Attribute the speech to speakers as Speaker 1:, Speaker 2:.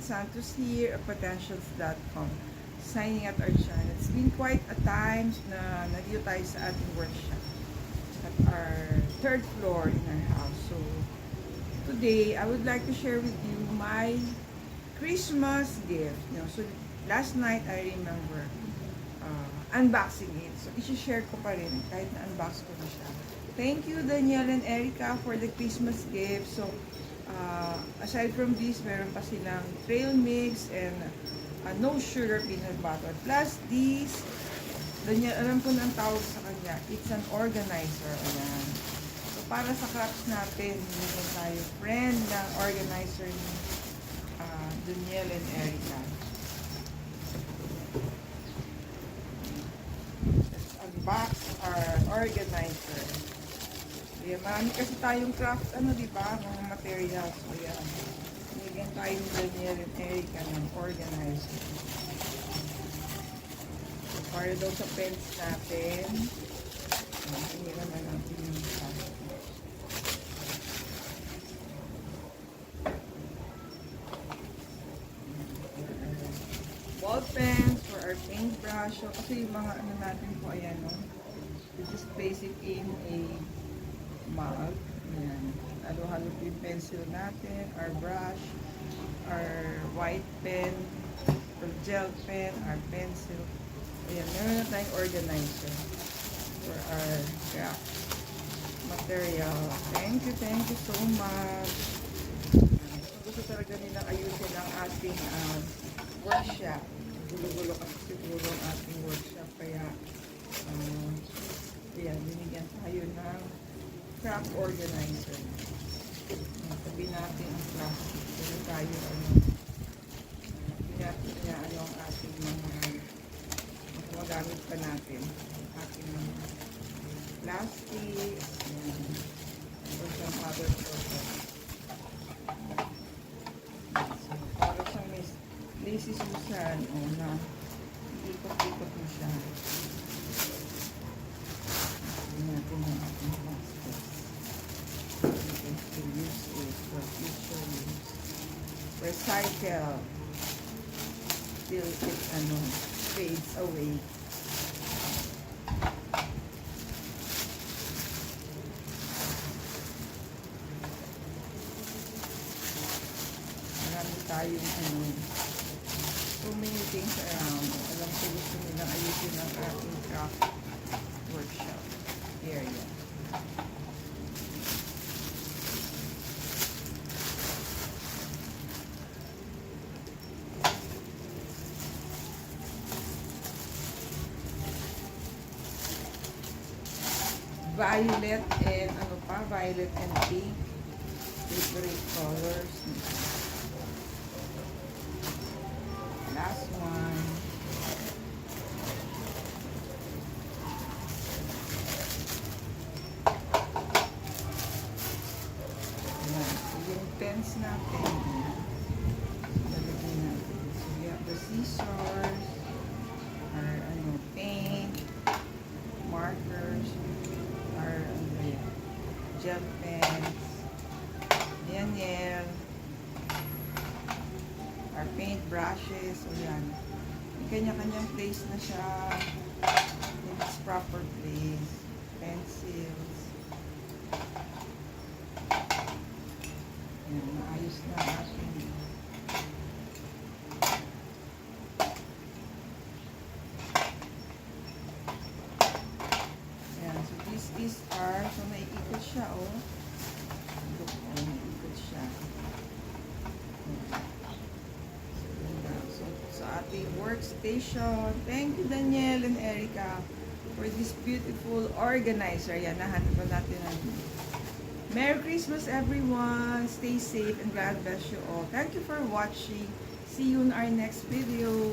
Speaker 1: Santos here at potentials.com, signing at our channel. It's been quite a time na nandito tayo sa ating workshop at our third floor in our house. So today I would like to share with you my Christmas gift. So last night I remember unboxing it. So i-share ko pa rin kahit na unbox ko na siya. Thank you Danielle and Erica for the Christmas gift. So aside from this, meron pa silang trail mix and no sugar peanut butter. Plus this, Daniel, alam ko na ang tawag sa kanya, it's an organizer. Ayan. So para sa crafts natin, hindi tayo friend ng organizer ni Daniel and Erica. Let's unbox our organizer. Ayan, marami kasi tayong craft, diba? Mga materials. So, ayan. Binigyan tayo ni Daniel and Erica ng organizer. So, para daw sa pens natin. Hiniram na natin yung plastic. Ball pens for our paintbrush. So, kasi yung mga natin po, ayan, no? We just basic in a mug. Ayan. Halo-halo po yung pencil natin, our brush, our white pen, or gel pen, our pencil. Ayan, meron na tayong organizer for our craft material. Thank you so much. Gusto talaga nilang ayusin ang ating workshop. Gulo-gulo kasi siguro ang ating workshop. Kaya, ayan, binigyan tayo ng craft organizer. Sabi natin ang plastic. Pero tayo, niya ang ating mga magamit pa natin. Ating mga plastic, or some other products. So, para siyang Lazy Susan, na ikot-ikot mo siya. Sabi natin ang ating plastic. You can use it for future use. Recycle till it fades away. Marami tayong so many things around. Alam ko gusto nilang ayusin ang ating craft workshop area. Violet and violet and pink, favorite colors. Last one. Ayan. So yung pens natin, lalagay natin. So we have the scissors, our paint, markers, our gel pens, yan, our paint brushes. So yan, may kanya-kanyang place na siya in its proper place. Pencils, yan, maayos na ating yan. So this is our, so naiikot siya, look, naiikot siya. So sa ating workstation, thank you Danielle and Erica for this beautiful organizer. Yan, nahanap pa natin Merry Christmas everyone, stay safe and God bless you all. Thank you for watching. See you in our next video.